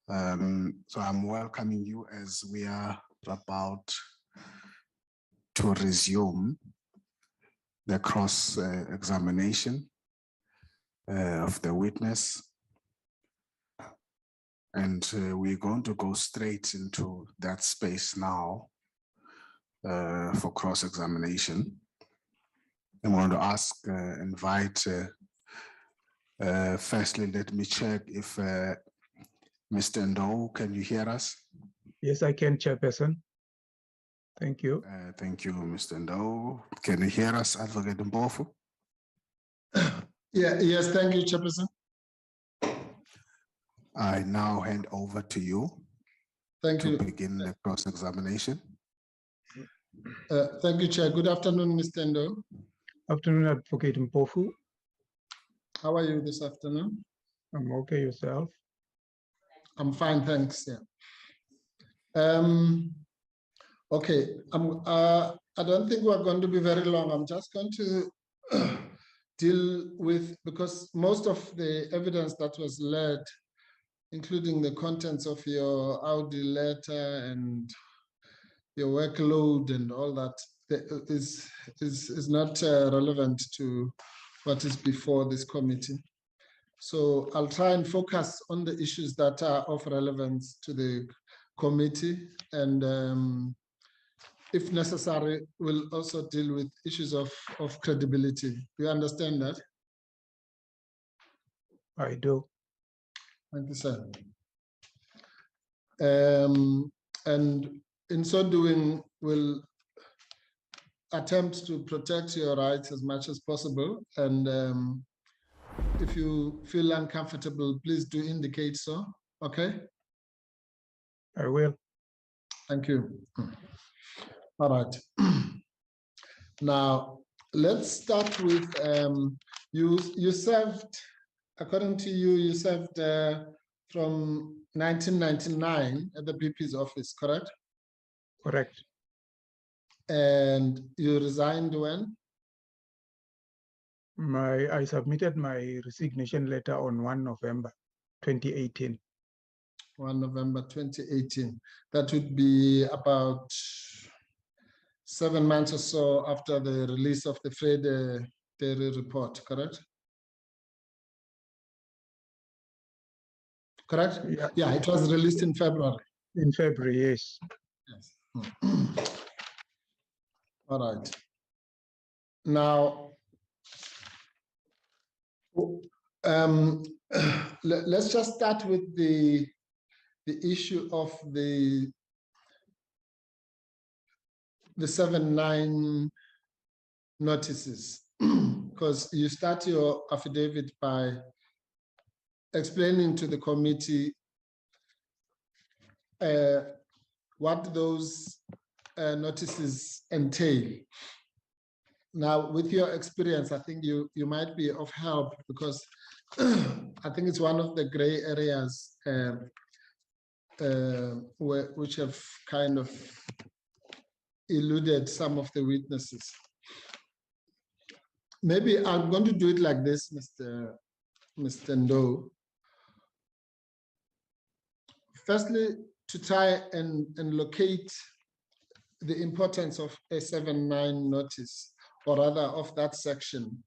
So I'm welcoming you as we are about to resume the cross-examination of the witness. And we're going to go straight into that space now for cross-examination. I'm going to invite, firstly, let me check if Mr. Ndo, can you hear us? Yes, I can, Chairperson. Thank you. Thank you, Mr. Ndo. Can you hear us, Advocate Mpofu? Yes, thank you, Chairperson. I now hand over to you. Thank you. To begin the cross-examination. Thank you, Chair. Good afternoon, Mr. Ndo. Afternoon, Advocate Mpofu. How are you this afternoon? I'm okay, yourself? I'm fine, thanks. Yeah. Okay, I don't think we're going to be very long. I'm just going to deal with, because most of the evidence that was led, including the contents of your Audi letter and your workload and all that, is not relevant to what is before this committee. So I'll try and focus on the issues that are of relevance to the committee, and if necessary, we'll also deal with issues of credibility. Do you understand that? I do. Thank you, sir. And in so doing, we'll attempt to protect your rights as much as possible. And if you feel uncomfortable, please do indicate so. Okay? I will. Thank you. All right. Now, let's start with you served, according to you, you served from 1999 at the BP's office, correct? Correct. And you resigned when? I submitted my resignation letter on 1 November 2018. 1 November 2018. That would be about 7 months or so after the release of the Friday Dairy report, correct? Correct? Yeah. Yeah, it was released in February. In February, yes. Yes. All right. Now, let's just start with the issue of the 7-9 notices, because you start your affidavit by explaining to the committee what those notices entail. Now, with your experience, I think you might be of help, because I think it's one of the gray areas which have kind of eluded some of the witnesses. Maybe I'm going to do it like this, Mr. Ndo. Firstly, to try and locate the importance of a 7-9 notice, or rather of that section.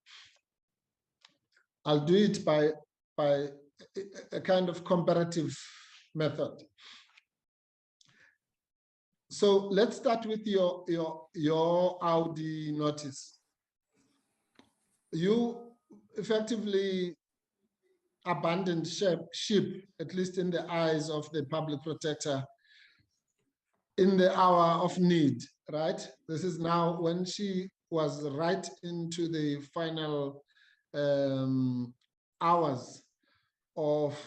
I'll do it by a kind of comparative method. So let's start with your Audi notice. You effectively abandoned ship, at least in the eyes of the public protector, in the hour of need, right? This is now when she was right into the final hours of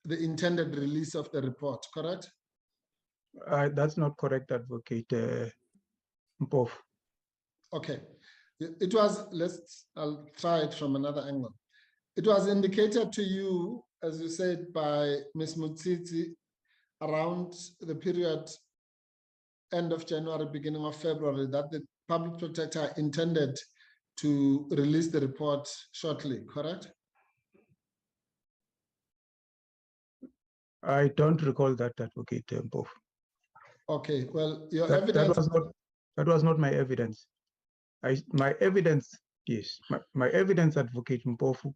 the intended release of the report, correct? That's not correct, Advocate Mpofu. Okay. It was, I'll try it from another angle. It was indicated to you, as you said, by Ms. Mutsitsi around the period end of January, beginning of February, that the public protector intended to release the report shortly, correct? I don't recall that, Advocate Mpofu. Okay, well, your That evidence. was not my evidence. My evidence, yes, my evidence, Advocate Mpofu,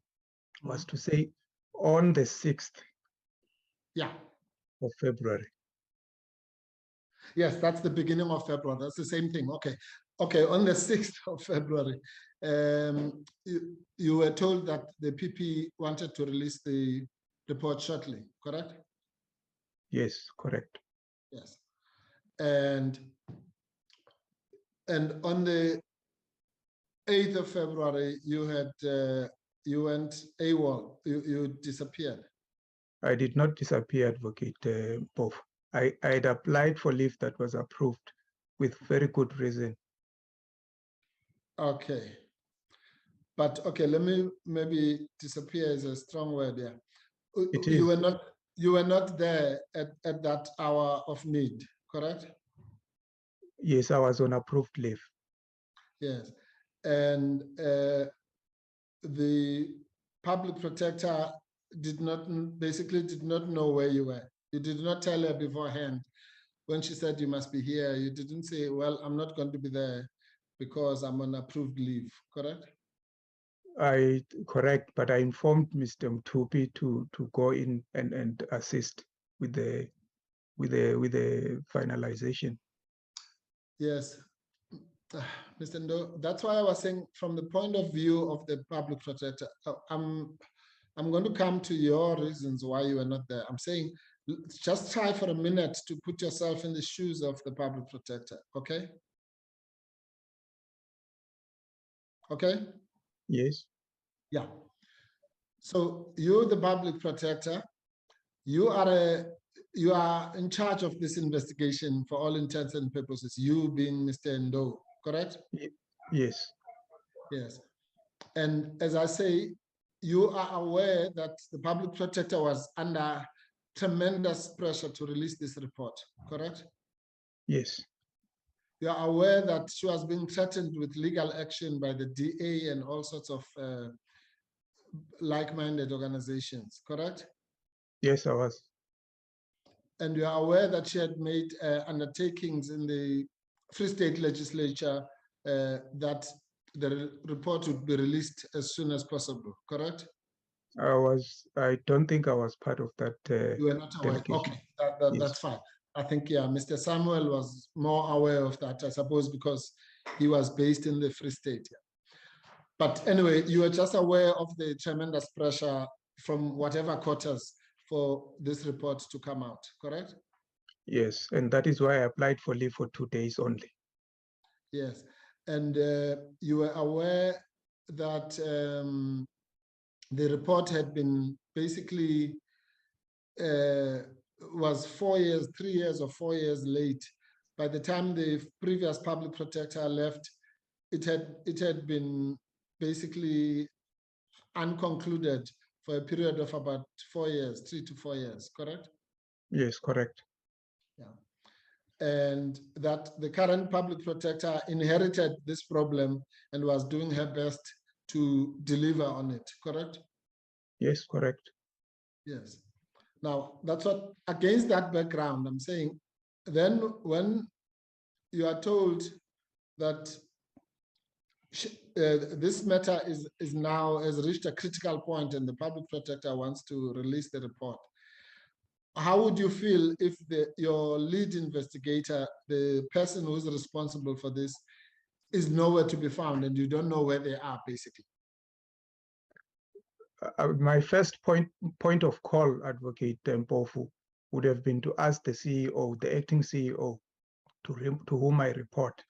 was to say on the 6th Yeah. of February. Yes, that's the beginning of February. That's the same thing. Okay. Okay, on the 6th of February, you were told that the PP wanted to release the report shortly, correct? Yes, correct. Yes. And on the 8th of February, you had you went AWOL, you disappeared. I did not disappear, Advocate Mpofu. I had applied for leave that was approved with very good reason. Okay. But okay, let me maybe disappear is a strong word there. It You is. were not there at that hour of need, correct? Yes, I was on approved leave. Yes. And the public protector basically did not know where you were. You did not tell her beforehand when she said you must be here. You didn't say, well, I'm not going to be there because I'm on approved leave, correct? Correct, but I informed Mr. Mtupi to go in and assist with the finalization. Yes. Mr. Ndo, that's why I was saying from the point of view of the public protector, I'm going to come to your reasons why you were not there. I'm saying just try for a minute to put yourself in the shoes of the public protector, okay? Okay? Yes. Yeah. So you're the public protector. You are in charge of this investigation for all intents and purposes, you being Mr. Ndo, correct? Yes. Yes. And as I say, you are aware that the public protector was under tremendous pressure to release this report, correct? Yes. You are aware that she was being threatened with legal action by the DA and all sorts of like-minded organizations, correct? Yes, I was. And you are aware that she had made undertakings in the Free State legislature that the report would be released as soon as possible, correct? I don't think I was part of that. You were not aware. delegation. Okay, Yes. that's fine. I think, yeah, Mr. Samuel was more aware of that, I suppose, because he was based in the Free State. Yeah. But anyway, you were just aware of the tremendous pressure from whatever quarters for this report to come out, correct? Yes, and that is why I applied for leave for 2 days only. Yes, and you were aware that the report had been basically was 4 years, 3 years or 4 years late. By the time the previous public protector left, it had been basically unconcluded for a period of about 4 years, 3 to 4 years, correct? Yes, correct. Yeah. And that the current public protector inherited this problem and was doing her best to deliver on it, correct? Yes, correct. Yes. Now, that's what, against that background, I'm saying, then when you are told that this matter is now has reached a critical point and the public protector wants to release the report, how would you feel if your lead investigator, the person who's responsible for this, is nowhere to be found and you don't know where they are, basically? My first point of call, Advocate Mpofu, would have been to ask the CEO, the acting CEO, to whom I report.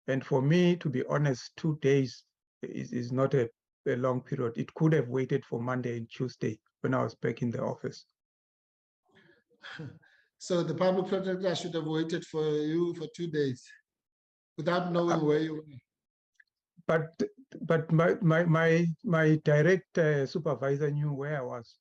And for me, to be honest, 2 days is not a long period. It could have waited for Monday and Tuesday when I was back in the office. So the public protector should have waited for you for 2 days without knowing where you were. But my direct supervisor knew where I was.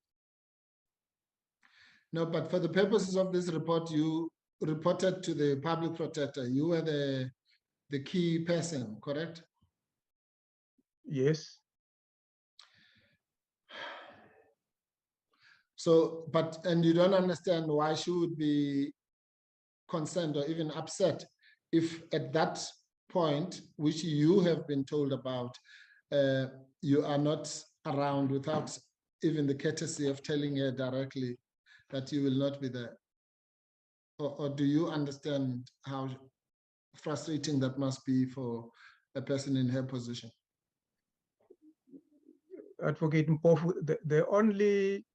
No, but for the purposes of this report, you reported to the public protector. You were the key person, correct? Yes. So, and you don't understand why she would be concerned or even upset if at that point, which you have been told about, you are not around without even the courtesy of telling her directly that you will not be there. Or do you understand how frustrating that must be for a person in her position? Advocate Mpofu, the only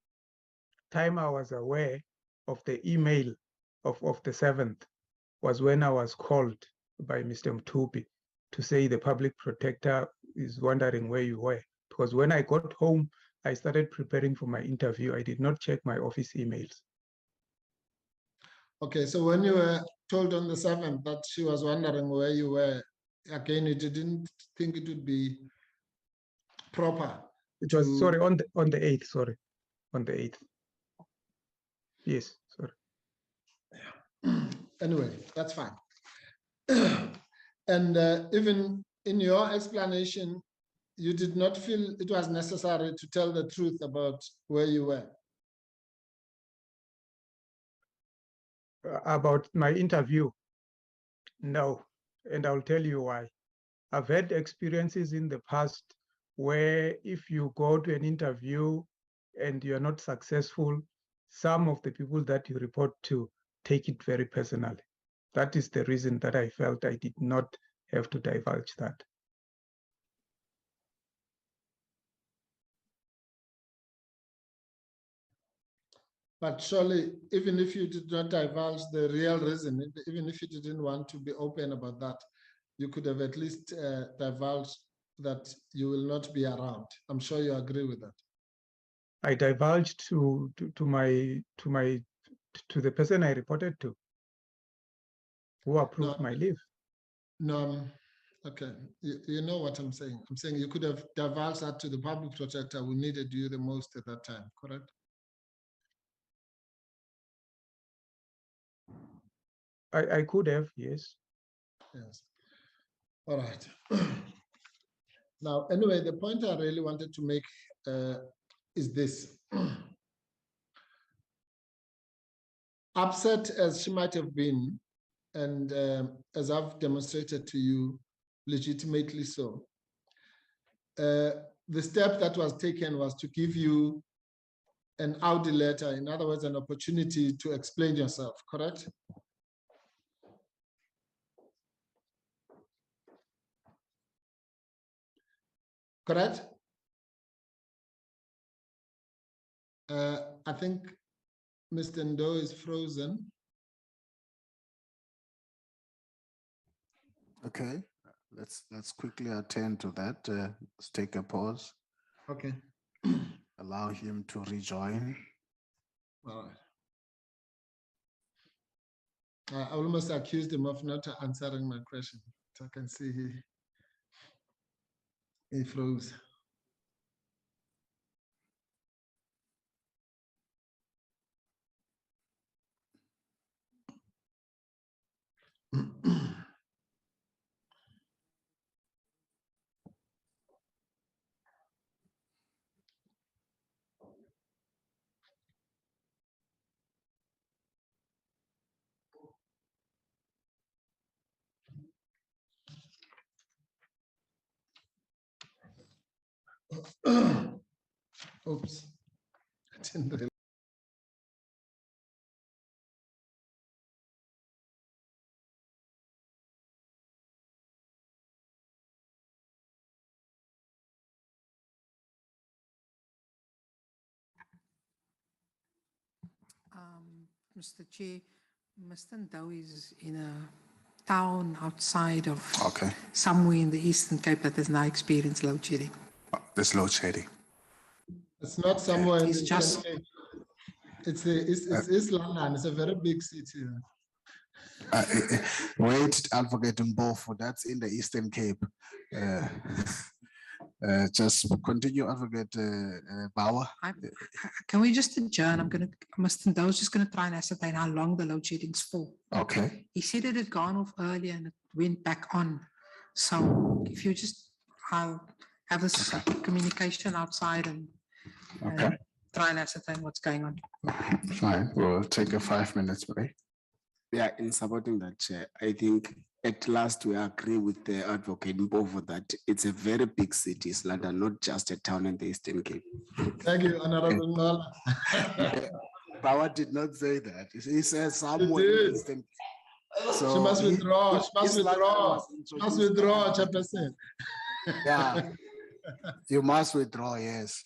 time I was aware of the email of the 7th was when I was called by Mr. Mtupi to say the public protector is wondering where you were. Because when I got home, I started preparing for my interview. I did not check my office emails. Okay, so when you were told on the 7th that she was wondering where you were, again, you didn't think it would be proper? It was, sorry, on the 8th, sorry, on the 8th. Yes, sorry. Anyway, that's fine. And even in your explanation, you did not feel it was necessary to tell the truth about where you were? About my interview? No, and I'll tell you why. I've had experiences in the past where if you go to an interview and you're not successful, some of the people that you report to take it very personally. That is the reason that I felt I did not have to divulge that. But surely, even if you did not divulge the real reason, even if you didn't want to be open about that, you could have at least divulged that you will not be around. I'm sure you agree with that. I divulged to the person I reported to, who approved my leave. No, okay. You know what I'm saying. I'm saying you could have divulged that to the public protector who needed you the most at that time, correct? I could have, yes. Yes. All right. Now, anyway, the point I really wanted to make is this. Upset as she might have been, and as I've demonstrated to you, legitimately so, the step that was taken was to give you an Audi letter, in other words, an opportunity to explain yourself, correct? Correct? I think Mr. Ndo is frozen. Okay, let's quickly attend to that. Let's take a pause. Okay. Allow him to rejoin. All right. I almost accused him of not answering my question. So I can see he froze. Oops. I didn't really. Mr. Chair, Mr. Ndau is in a town outside of Okay. somewhere in the Eastern Cape that has now experienced load shedding. There's load shedding. It's not somewhere in It's the just- Eastern Cape. It's East London. It's a very big city. Wait, Advocate Mpofu, that's in the Eastern Cape. Just continue, Advocate Bauer. Can we just adjourn? Mr. Ndau is just going to try and ascertain how long the load shedding's for. Okay. He said it had gone off earlier and it went back on. So if you just, I'll have this communication outside and Okay. try and ascertain what's going on. Fine, we'll take a 5 minutes break. Yeah, in supporting that, Chair, I think at last we agree with the advocate Mpofu that it's a very big city, it's London, not just a town in the Eastern Cape. Thank you, Honorable Nola. Power did not say that. He says somewhere in the did. Eastern. She must withdraw. She must East London withdraw. was She must introduced withdraw, by- Chairperson. Yeah, you must withdraw, yes.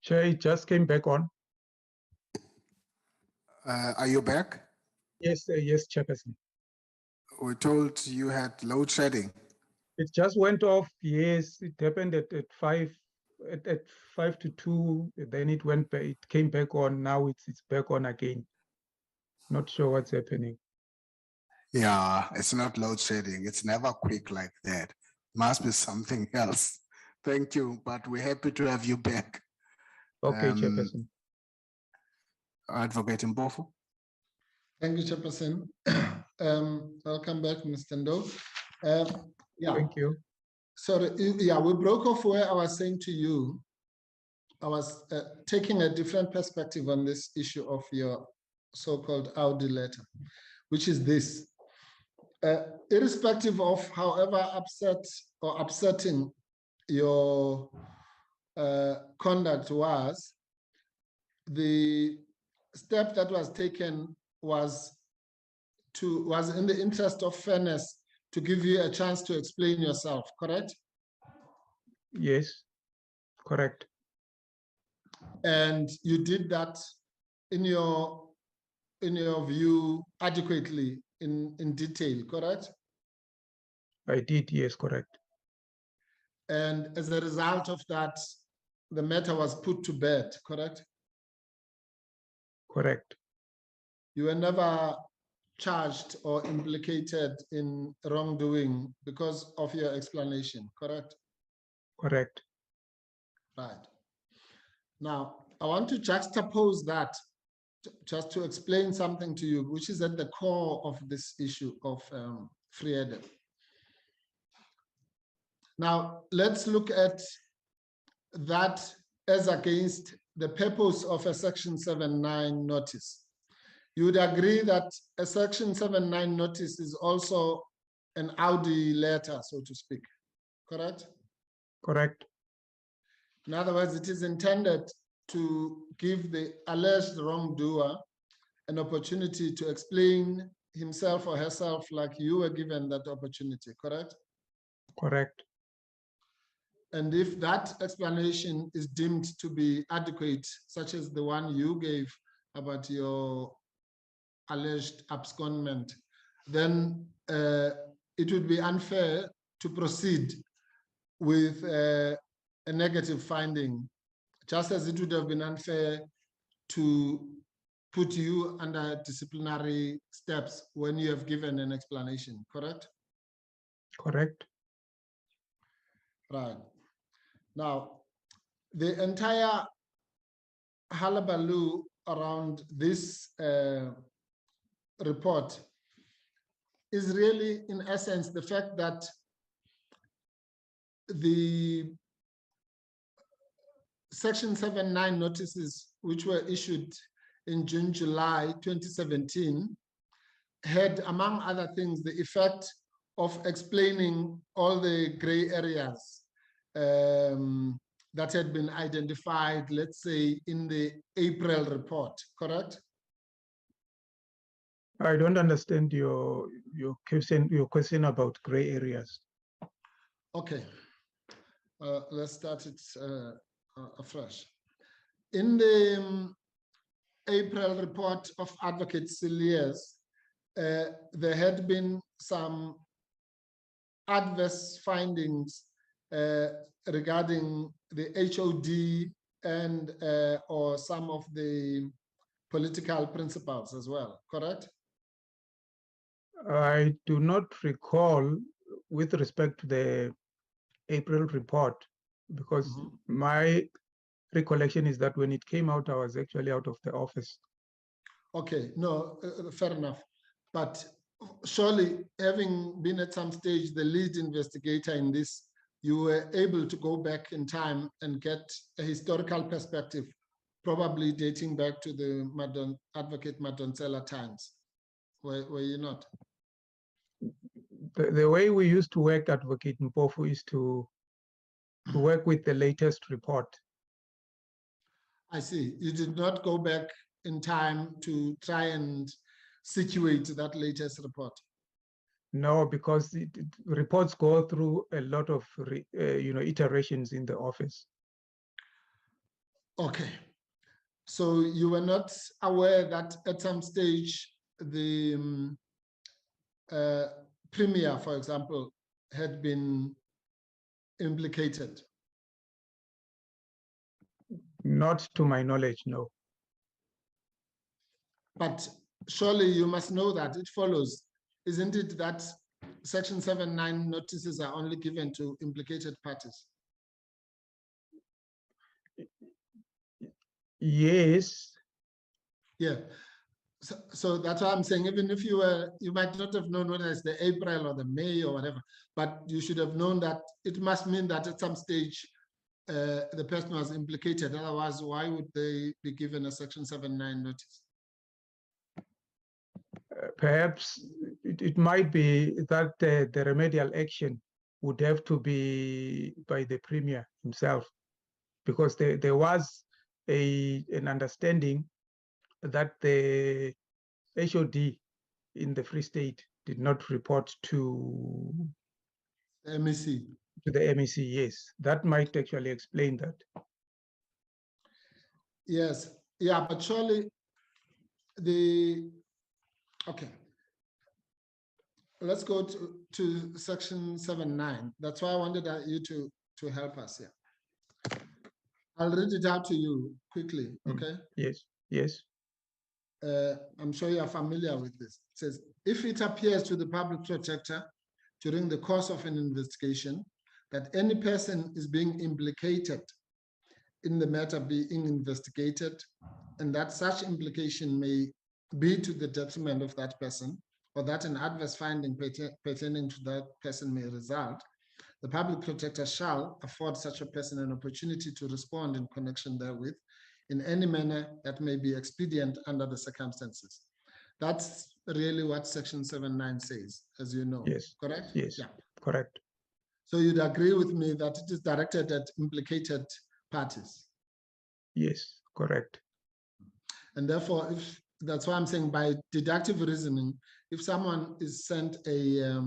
Chair, it just came back on. Are you back? Yes, yes, Chairperson. We told you had load shedding. It just went off. Yes, it happened at 5 to 2. Then it went back. It came back on. Now it's back on again. Not sure what's happening. Yeah, it's not load shedding. It's never quick like that. Must be something else. Thank you, but we're happy to have you back. Okay, Chairperson. Advocate Mpofu. Thank you, Chairperson. Welcome back, Mr. Ndo. Yeah. Thank you. Sorry, yeah, we broke off where I was saying to you, I was taking a different perspective on this issue of your so-called Audi letter, which is this. Irrespective of however upset or upsetting your conduct was, the step that was taken was in the interest of fairness to give you a chance to explain yourself, correct? Yes, correct. And you did that in your view adequately in detail, correct? I did, yes, correct. And as a result of that, the matter was put to bed, correct? Correct. You were never charged or implicated in wrongdoing because of your explanation, correct? Correct. Right. Now, I want to juxtapose that just to explain something to you, which is at the core of this issue of Friede. Now, let's look at that as against the purpose of a Section 7.9 notice. You would agree that a Section 7.9 notice is also an Audi letter, so to speak, correct? Correct. In other words, it is intended to give the alleged wrongdoer an opportunity to explain himself or herself like you were given that opportunity, correct? Correct. And if that explanation is deemed to be adequate, such as the one you gave about your alleged abscondment, then it would be unfair to proceed with a negative finding, just as it would have been unfair to put you under disciplinary steps when you have given an explanation, correct? Correct. Right. Now, the entire hullabaloo around this report is really, in essence, the fact that the Section 7.9 notices, which were issued in June, July 2017, had, among other things, the effect of explaining all the gray areas that had been identified, let's say, in the April report, correct? I don't understand your question about gray areas. Okay, let's start it afresh. In the April report of Advocate Cilliers, there had been some adverse findings regarding the HOD and or some of the political principles as well, correct? I do not recall with respect to the April report, because my recollection is that when it came out, I was actually out of the office. Okay, no, fair enough. But surely, having been at some stage the lead investigator in this, you were able to go back in time and get a historical perspective, probably dating back to the Advocate Madonsela times. Were you not? The way we used to work, Advocate Mpofu, is to work with the latest report. I see. You did not go back in time to try and situate that latest report. No, because reports go through a lot of iterations in the office. Okay. So you were not aware that at some stage the premier, for example, had been implicated? Not to my knowledge, no. But surely you must know that it follows, isn't it, that Section 7.9 notices are only given to implicated parties? Yes. Yeah. So that's why I'm saying, even if you might not have known whether it's the April or the May or whatever, but you should have known that it must mean that at some stage the person was implicated. Otherwise, why would they be given a Section 7.9 notice? Perhaps it might be that the remedial action would have to be by the premier himself, because there was an understanding that the HOD in the Free State did not report to MEC. the MEC. Yes, that might actually explain that. Yes, yeah, but surely okay. Let's go to section 7.9. That's why I wanted you to help us here. I'll read it out to you quickly, okay? Yes, yes. I'm sure you are familiar with this. It says, if it appears to the public protector during the course of an investigation that any person is being implicated in the matter being investigated, and that such implication may be to the detriment of that person, or that an adverse finding pertaining to that person may result, the public protector shall afford such a person an opportunity to respond in connection therewith in any manner that may be expedient under the circumstances. That's really what section 7.9 says, as you know. Yes. Correct? Yes. Yeah. Correct. So you'd agree with me that it is directed at implicated parties. Yes, correct. And therefore, if that's why I'm saying by deductive reasoning, if someone is sent a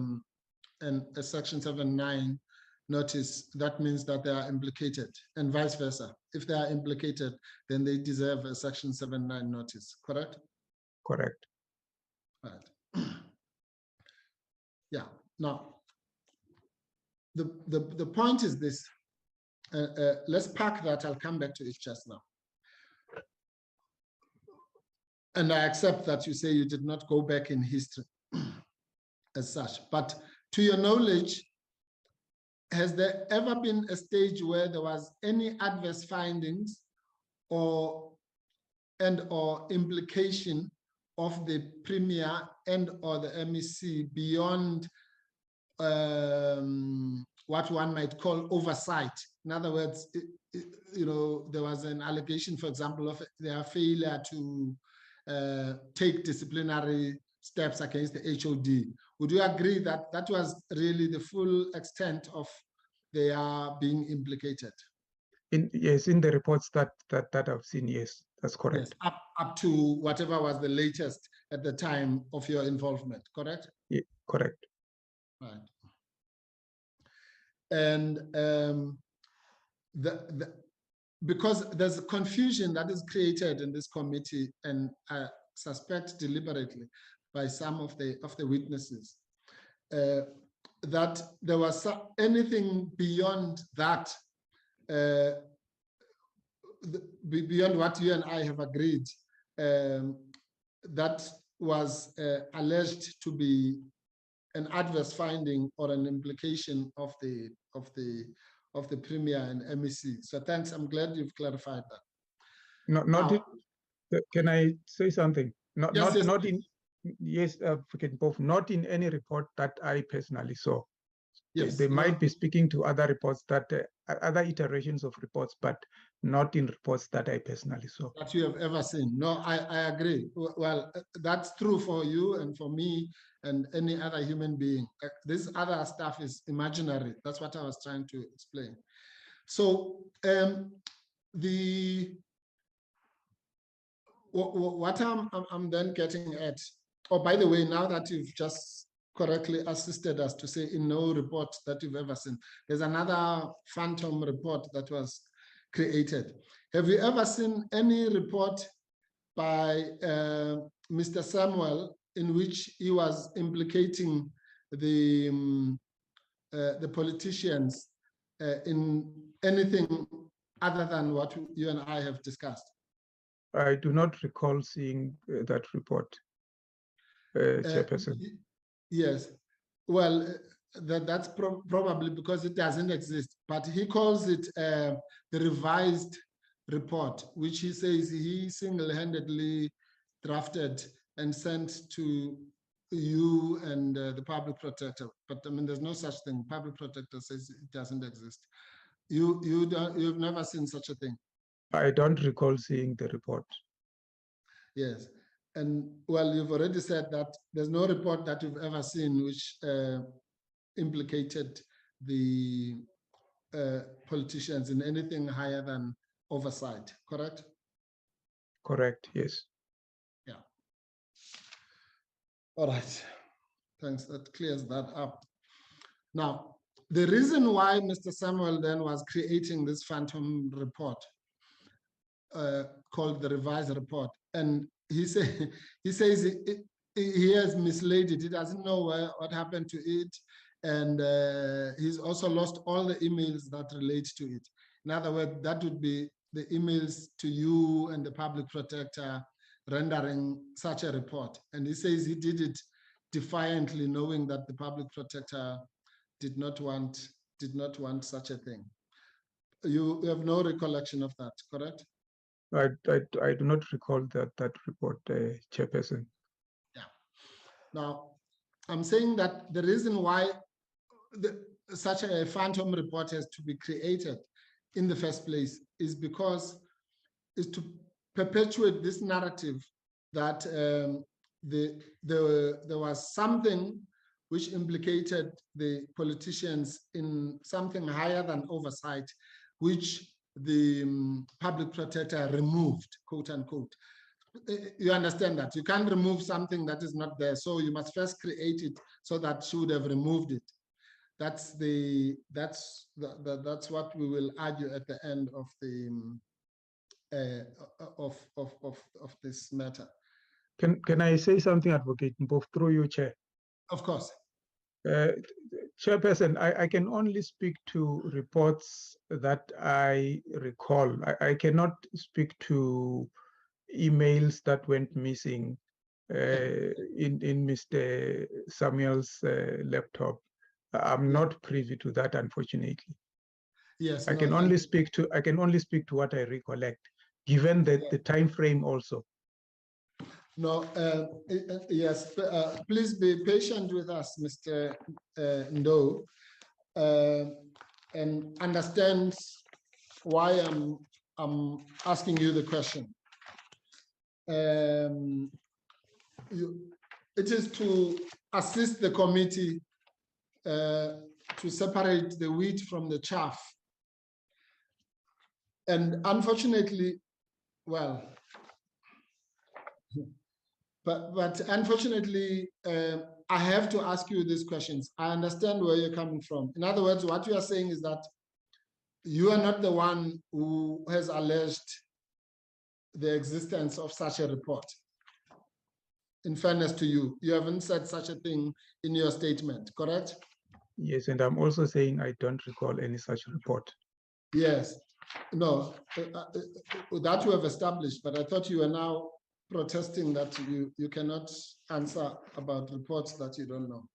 section 7.9 notice, that means that they are implicated, and vice versa. If they are implicated, then they deserve a section 7.9 notice, correct? Correct. Right. Yeah. Now, the point is this. Let's park that. I'll come back to it just now. And I accept that you say you did not go back in history as such. But to your knowledge, has there ever been a stage where there was any adverse findings or implication of the Premier and or the MEC beyond what one might call oversight? In other words, there was an allegation, for example, of their failure to take disciplinary steps against the HOD. Would you agree that that was really the full extent of their being implicated? Yes, in the reports that I've seen, yes, that's correct. Yes, up to whatever was the latest at the time of your involvement, correct? Yeah, correct. Right. And because there's confusion that is created in this committee, and I suspect deliberately by some of the witnesses, that there was anything beyond that, beyond what you and I have agreed, that was alleged to be an adverse finding or an implication of the Premier and MEC. So thanks. I'm glad you've clarified that. Can I say something? Yes. Not in any report that I personally saw. Yes, they might be speaking to other reports that other iterations of reports, but not in reports that I personally saw. That you have ever seen. No, I agree. Well, that's true for you and for me and any other human being. This other stuff is imaginary. That's what I was trying to explain. So what I'm then getting at, oh, by the way, now that you've just correctly assisted us to say in no report that you've ever seen, there's another phantom report that was created. Have you ever seen any report by Mr. Samuel in which he was implicating the politicians in anything other than what you and I have discussed? I do not recall seeing that report, Chairperson. Yes, well, that's probably because it doesn't exist, but he calls it the revised report, which he says he single-handedly drafted and sent to you and the public protector. But I mean, there's no such thing. Public protector says it doesn't exist. You've never seen such a thing. I don't recall seeing the report. Yes. And well, you've already said that there's no report that you've ever seen which implicated the politicians in anything higher than oversight, correct? Correct, yes. All right, thanks, that clears that up. Now, the reason why Mr. Samuel then was creating this phantom report called the revised report, and he says he has mislaid it. He doesn't know what happened to it, and he's also lost all the emails that relate to it. In other words, that would be the emails to you and the public protector rendering such a report. And he says he did it defiantly, knowing that the public protector did not want such a thing. You have no recollection of that, correct? I do not recall that report, Chairperson. Yeah. Now, I'm saying that the reason why such a phantom report has to be created in the first place is to perpetuate this narrative that there was something which implicated the politicians in something higher than oversight, which the public protector removed, quote unquote. You understand that you can't remove something that is not there, so you must first create it so that she would have removed it. That's what we will argue at the end of the of this matter. Can I say something, Advocate, both through you, Chair? Of course. Chairperson, I can only speak to reports that I recall. I cannot speak to emails that went missing in Mr. Samuel's laptop. I'm not privy to that, unfortunately. Yes, I can only speak to what I recollect, given the time frame also. No, yes, please be patient with us, Mr. Ndo, and understand why I'm asking you the question. It is to assist the committee to separate the wheat from the chaff. And unfortunately, well, but unfortunately, I have to ask you these questions. I understand where you're coming from. In other words, what you are saying is that you are not the one who has alleged the existence of such a report. In fairness to you, you haven't said such a thing in your statement, correct? Yes, and I'm also saying I don't recall any such report. Yes, no, that you have established, but I thought you were now protesting that you cannot answer about reports that you don't know.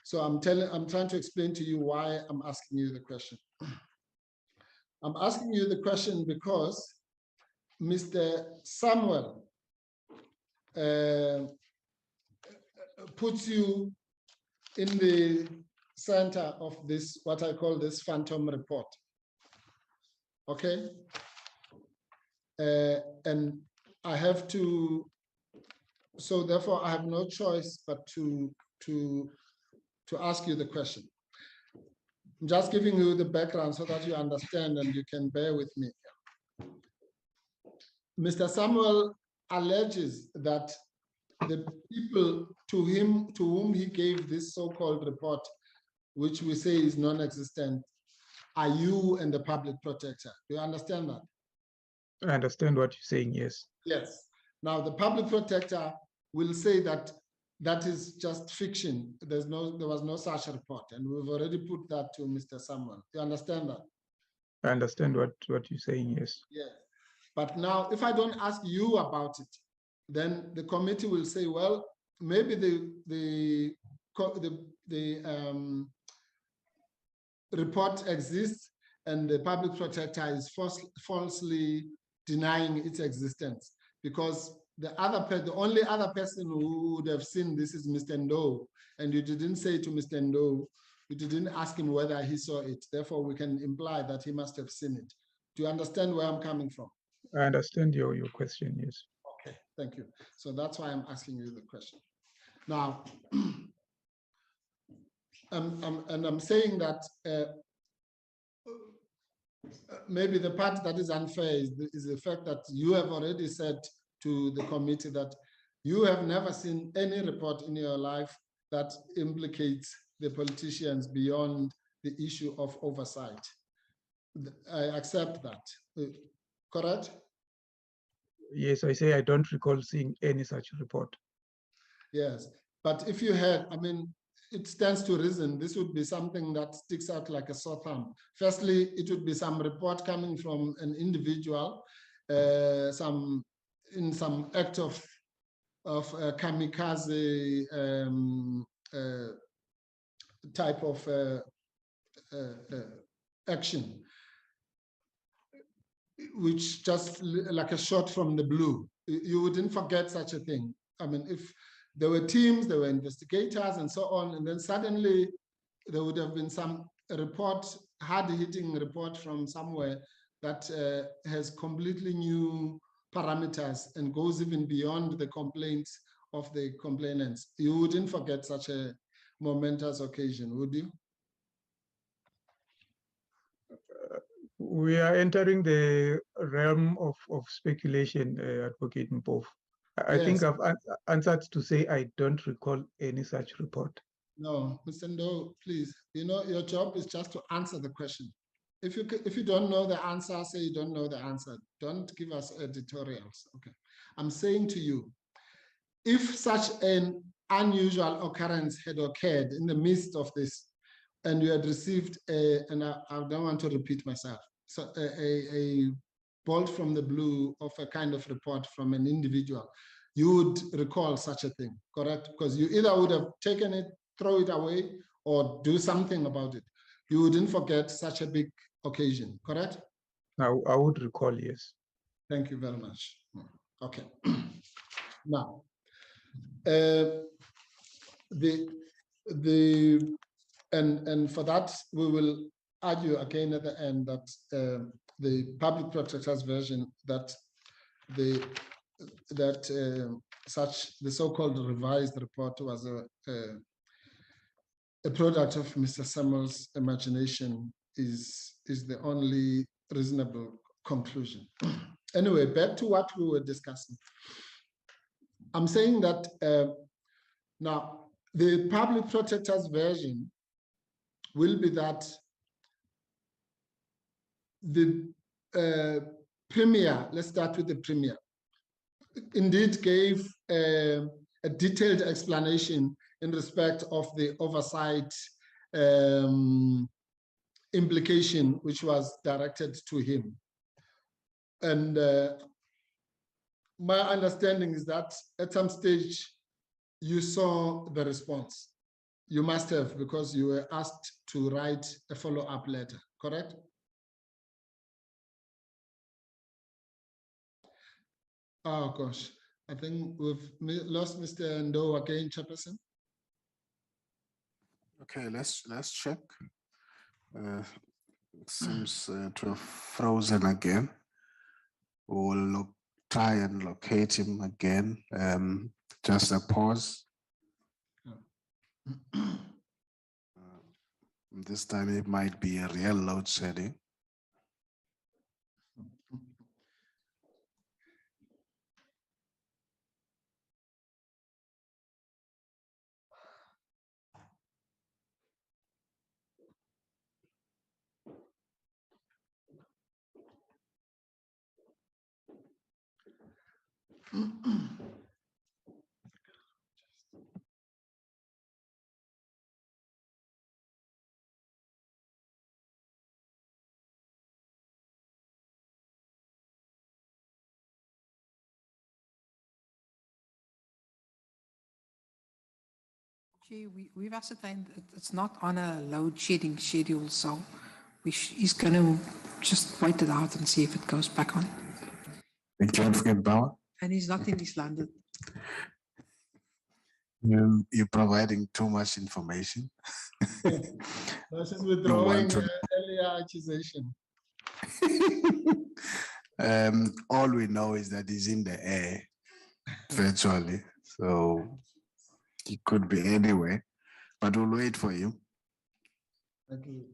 So I'm trying to explain to you why I'm asking you the question. I'm asking you the question because Mr. Samuel puts you in the center of this, what I call this phantom report. Okay? And I have to, so therefore I have no choice but to ask you the question. I'm just giving you the background so that you understand and you can bear with me. Mr. Samuel alleges that the people to whom he gave this so-called report, which we say is non-existent, are you and the public protector. Do you understand that? I understand what you're saying, yes. Yes. Now, the public protector will say that that is just fiction. There was no such report, and we've already put that to Mr. Samuel. You understand that? I understand what you're saying, yes. Yes. But now, if I don't ask you about it, then the committee will say, well, maybe the report exists and the public protector is falsely denying its existence, because the only other person who would have seen this is Mr. Ndo, and you didn't say to Mr. Ndo, you didn't ask him whether he saw it. Therefore, we can imply that he must have seen it. Do you understand where I'm coming from? I understand your question, yes. Okay, thank you. So that's why I'm asking you the question. Now, I'm saying that maybe the part that is unfair is the fact that you have already said to the committee that You have never seen any report in your life that implicates the politicians beyond the issue of oversight. I accept that. Correct? Yes, I say I don't recall seeing any such report. Yes, but if you had, I mean, it stands to reason this would be something that sticks out like a sore thumb. Firstly, it would be some report coming from an individual, in some act of kamikaze type of action, which just like a shot from the blue. You wouldn't forget such a thing. I mean, if there were teams, there were investigators and so on, and then suddenly there would have been some report, hard-hitting report from somewhere that has completely new parameters and goes even beyond the complaints of the complainants. You wouldn't forget such a momentous occasion, would you? We are entering the realm of speculation, Advocate Mpofu. I think Yes. I've answered to say I don't recall any such report. No, Mr. Ndo, please, you know, your job is just to answer the question. If you don't know the answer, say you don't know the answer. Don't give us editorials, okay? I'm saying to you, if such an unusual occurrence had occurred in the midst of this, and you had received and I don't want to repeat myself, so a bolt from the blue of a kind of report from an individual, you would recall such a thing, correct? Because you either would have taken it, throw it away, or do something about it. You wouldn't forget such a big occasion, correct? I would recall, yes. Thank you very much. Okay. Now, and for that, we will argue again at the end that the public protector's version that the so-called revised report was a product of Mr. Samuel's imagination is the only reasonable conclusion. Anyway, back to what we were discussing. I'm saying that now the public protector's version will be that the premier, let's start with the premier, indeed gave a detailed explanation in respect of the oversight implication which was directed to him. And my understanding is that at some stage you saw the response. You must have, because you were asked to write a follow-up letter, correct? Oh gosh, I think we've lost Mr. Ndo again, Chairperson. Okay, let's check. It seems to have frozen again. We'll try and locate him again. Just a pause. This time it might be a real load shedding. We've ascertained that it's not on a load shedding schedule, so he's going to just wait it out and see if it goes back on. Thank you, Advocate Bauer. And he's not in East London. You're providing too much information. This is withdrawing earlier accusation. All we know is that he's in the air virtually, so he could be anywhere, but we'll wait for you. Thank you.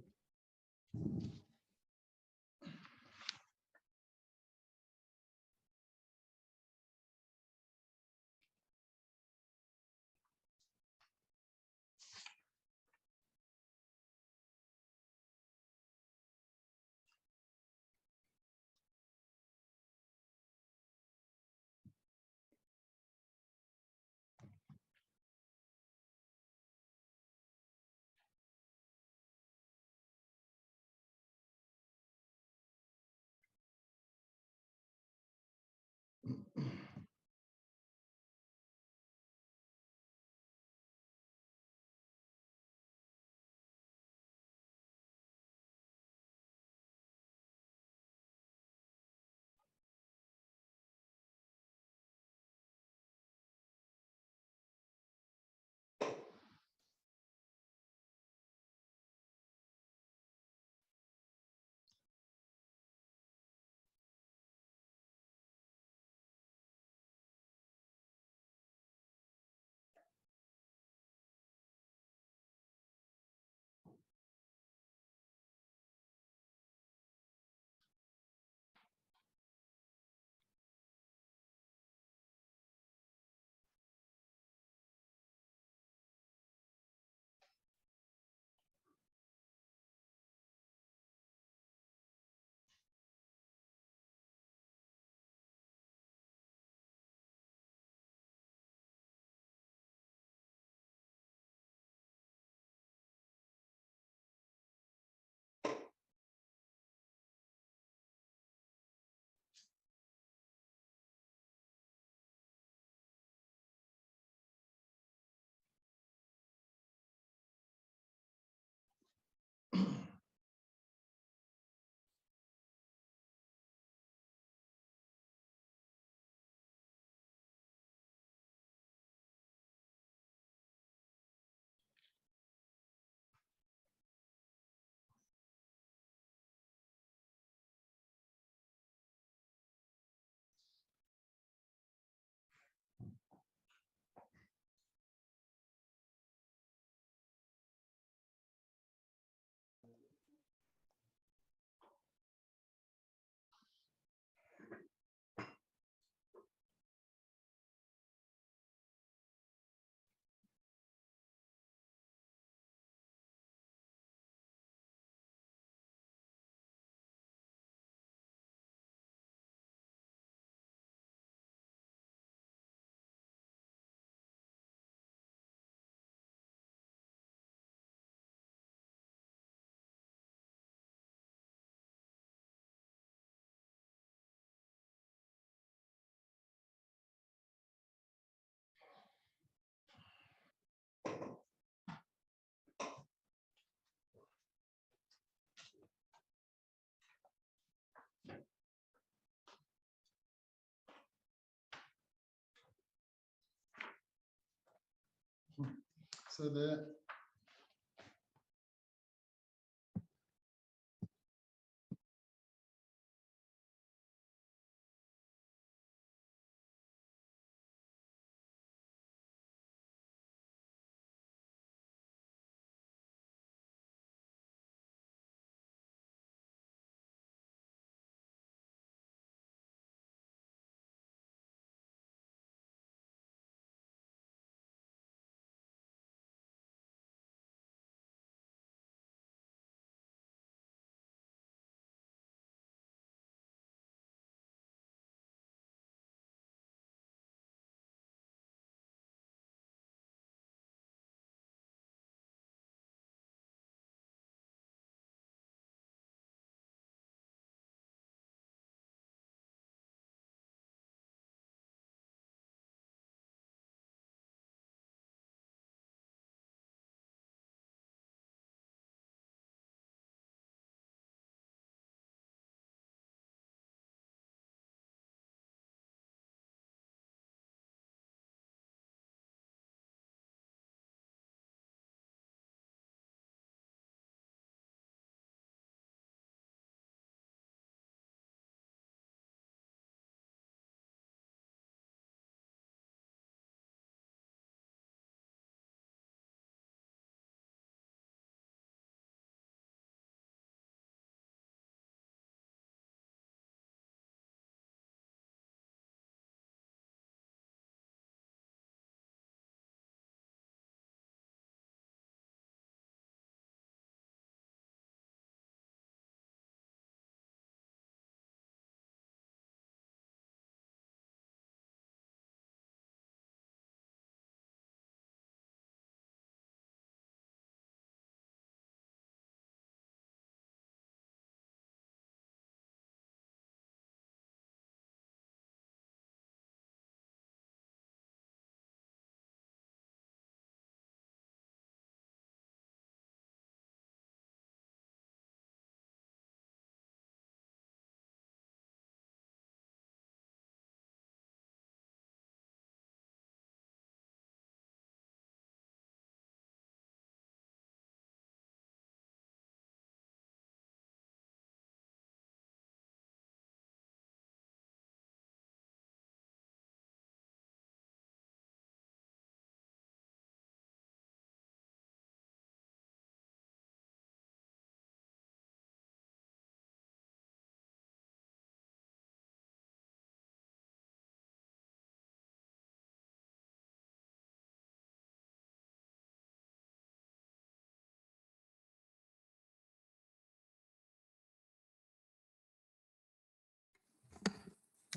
So the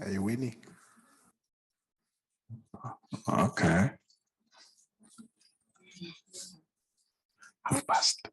Are you winning? Okay. Half past.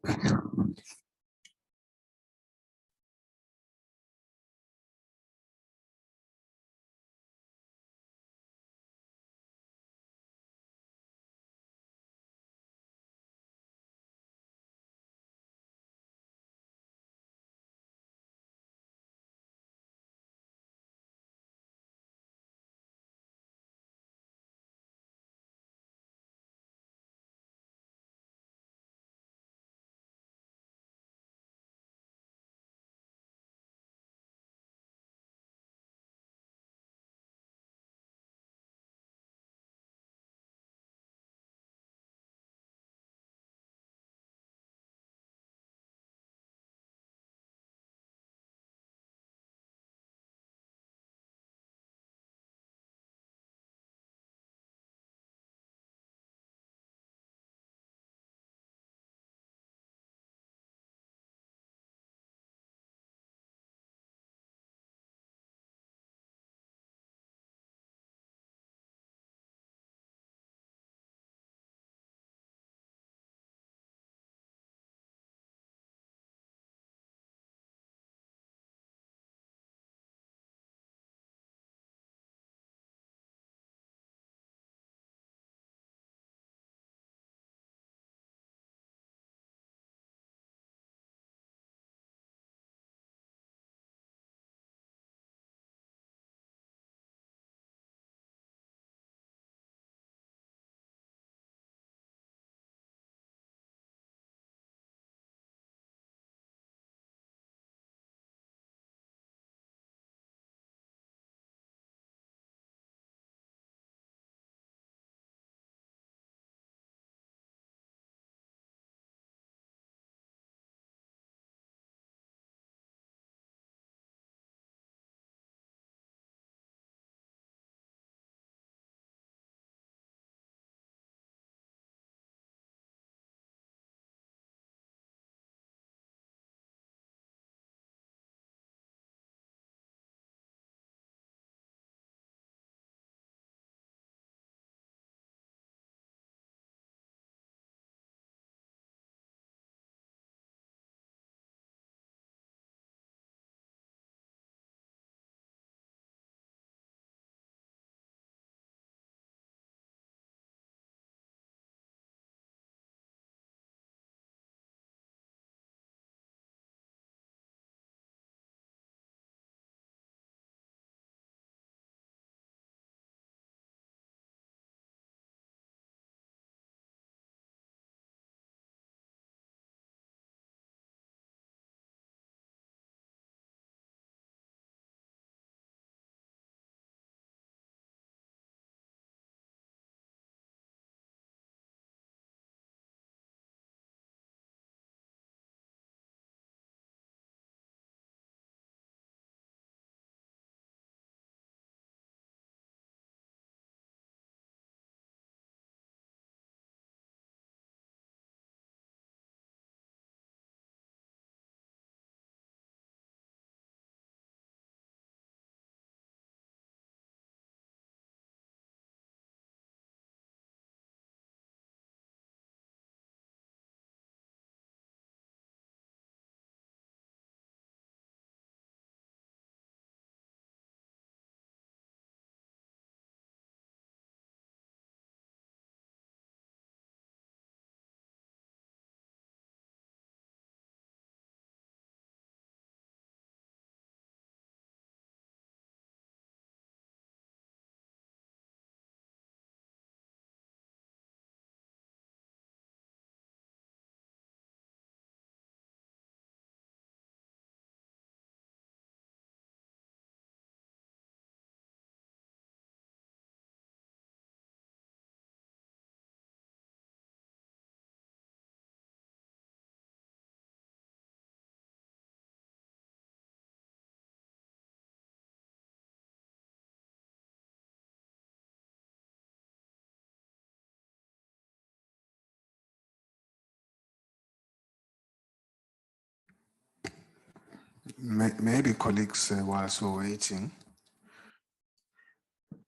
Maybe colleagues, whilst we're waiting,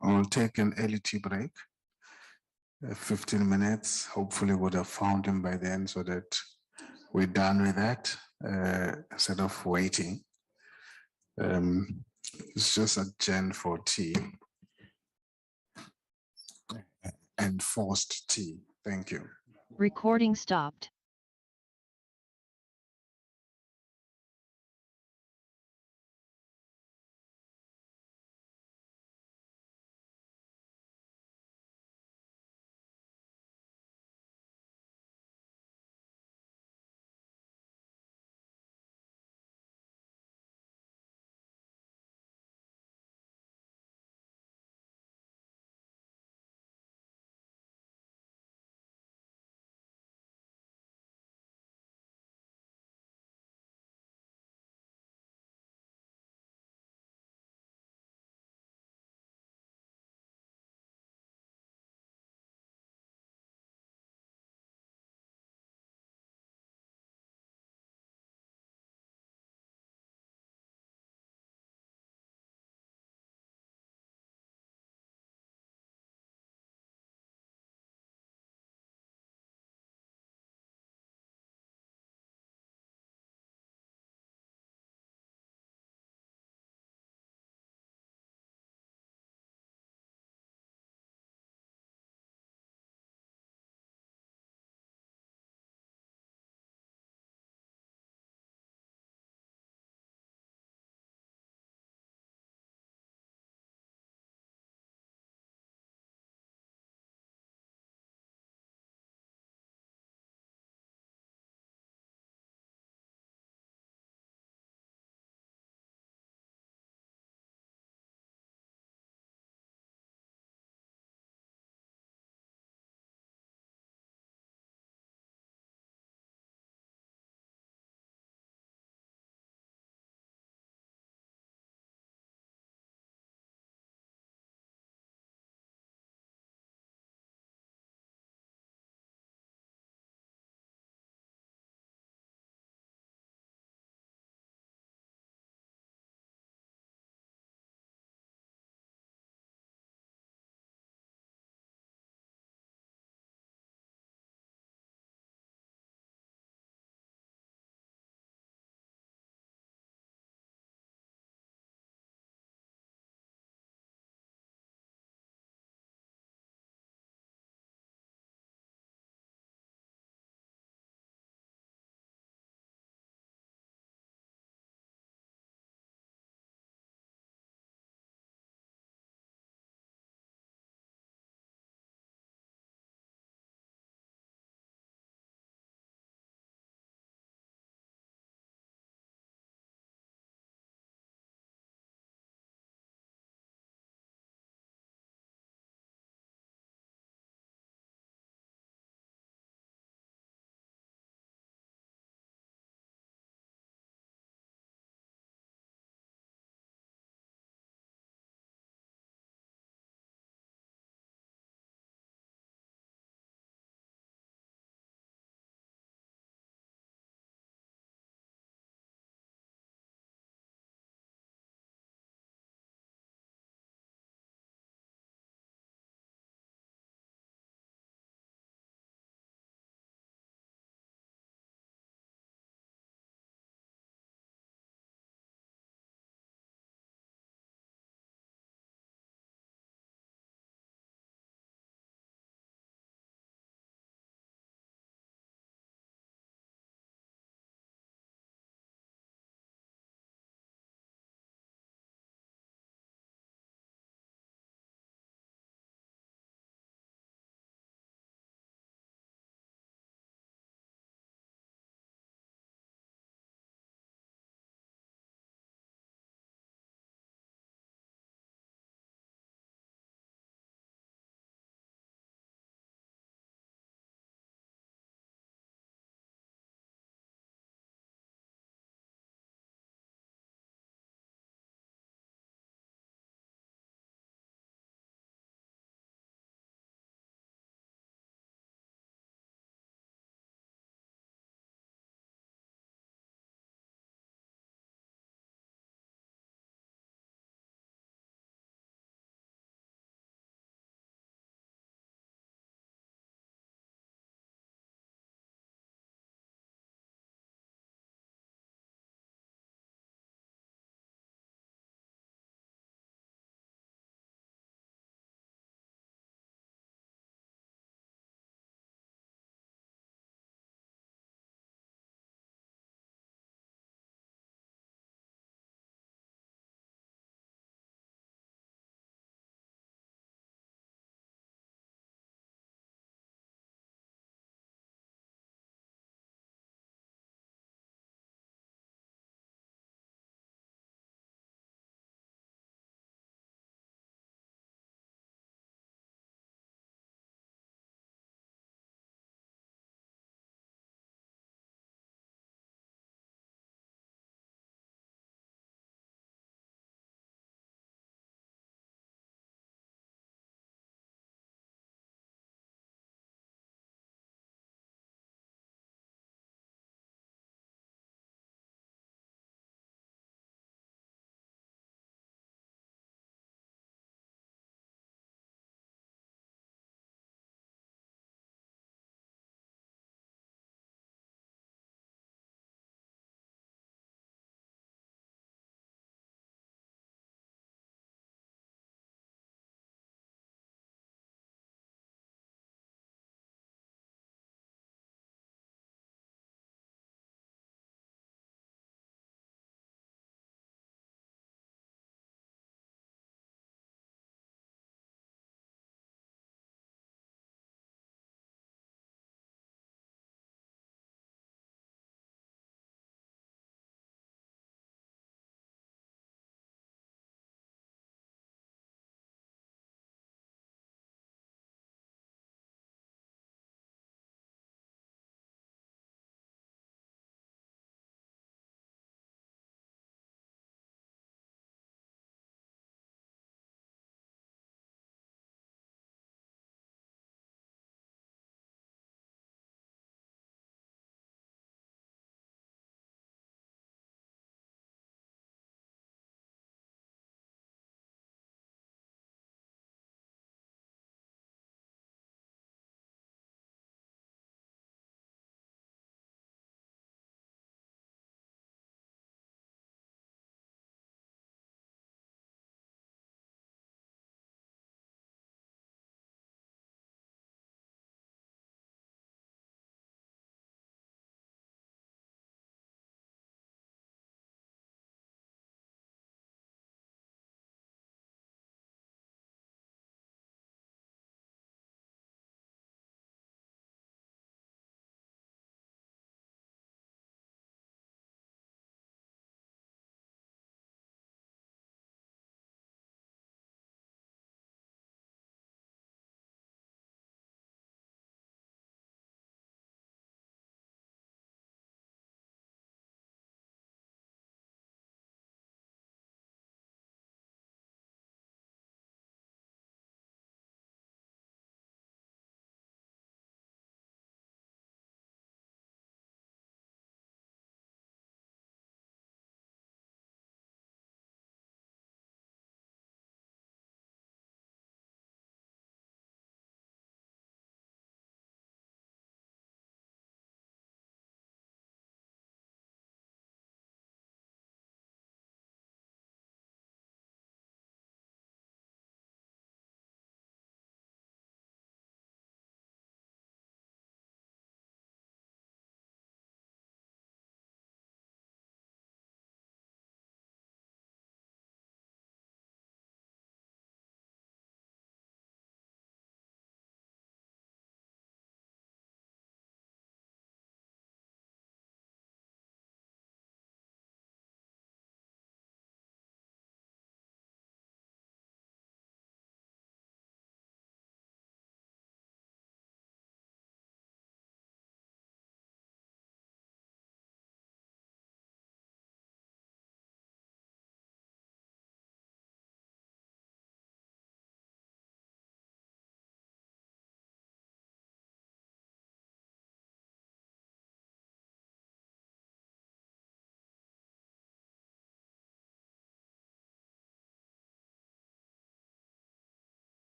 I'll take an early tea break. 15 minutes. Hopefully, would have found him by then, so that we're done with that instead of waiting. It's just a gen for tea and forced tea. Thank you. Recording stopped.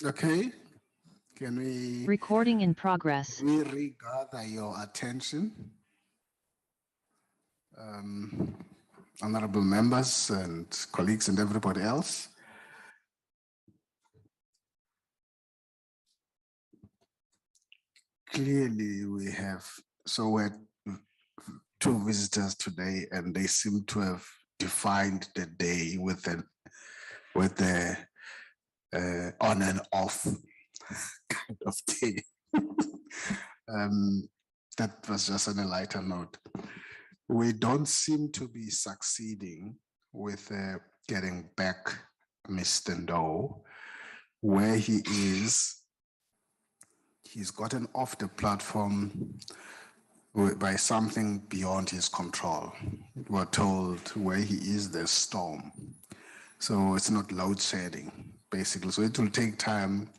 Okay, can we Recording in progress. regather your attention? Honorable members and colleagues and everybody else. Clearly we have, so we're two visitors today and they seem to have defined the day with the on and off kind of day. That was just on a lighter note. We don't seem to be succeeding with getting back Mr. Ndou where he is. He's gotten off the platform by something beyond his control. We're told where he is, there's storm. So it's not load shedding, basically. So it will take time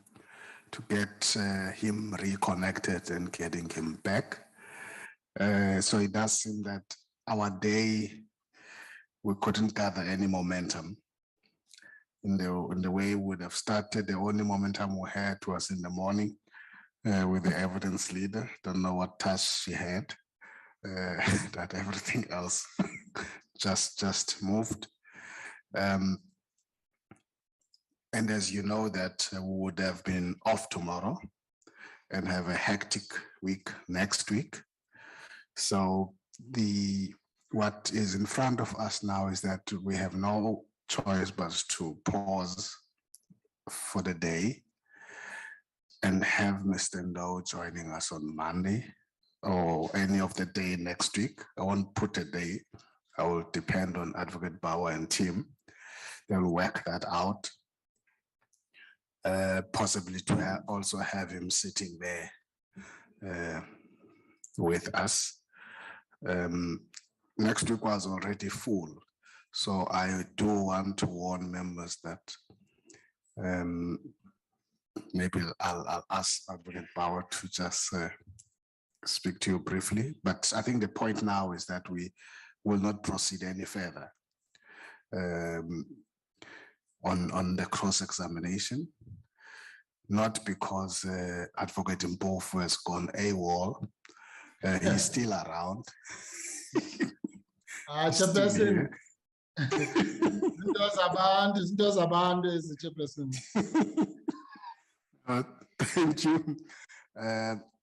to get him reconnected and getting him back. So it does seem that our day, we couldn't gather any momentum in the way we would have started. The only momentum we had was in the morning with the evidence leader. Don't know what task she had, that everything else just moved. And as you know that we would have been off tomorrow and have a hectic week next week. So what is in front of us now is that we have no choice but to pause for the day and have Mr. Ndou joining us on Monday or any of the day next week. I won't put a day. I will depend on Advocate Bauer and team. They'll work that out. Possibly to also have him sitting there with us. Next week was already full. So I do want to warn members that maybe I'll ask Advocate Bauer to just speak to you briefly. But I think the point now is that we will not proceed any further on the cross-examination. Not because Advocate Mpofu has gone AWOL. He's still around. Chairperson. Izinto zabantu ezi, Chairperson. Thank you.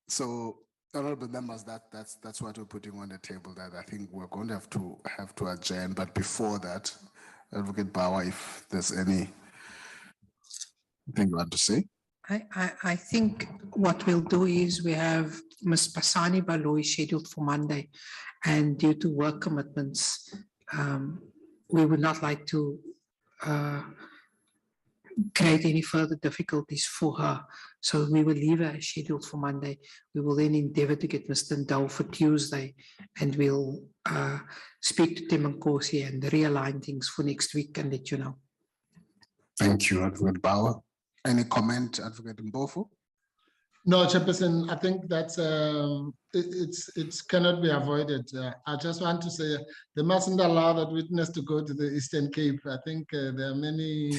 So, honorable members, that's what we're putting on the table. That I think we're going to have to adjourn. But before that, Advocate Bauer, if there's anything you want to say. I think what we'll do is we have Ms. Basani Baloyi scheduled for Monday, and due to work commitments, we would not like to create any further difficulties for her. So we will leave her scheduled for Monday. We will then endeavor to get Mr. Ndou for Tuesday, and we'll speak to Tim and Nkosi and realign things for next week and let you know. Thank you, Advocate Bauer. Any comment, Advocate Mpofu? No, Chairperson, I think that's it cannot be avoided. I just want to say they mustn't allow that witness to go to the Eastern Cape. I think there are many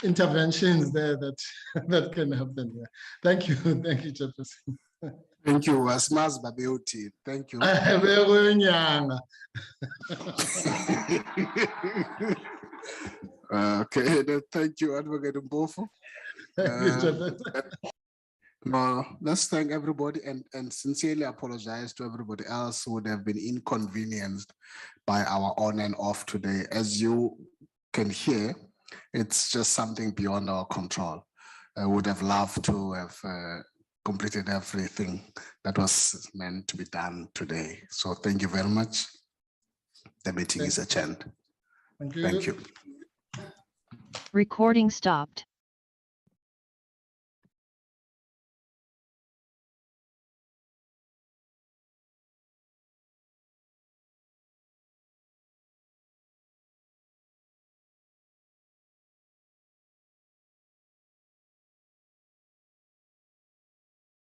interventions there that can happen. Yeah. Thank you, Chairperson. Thank you, Asmas Babeuti. Thank you. Okay, thank you, Advocate Mpofu. No, let's thank everybody and sincerely apologize to everybody else who would have been inconvenienced by our on and off today. As you can hear, it's just something beyond our control. I would have loved to have completed everything that was meant to be done today. So thank you very much. The meeting is adjourned. Thank you. Thank you. Recording stopped.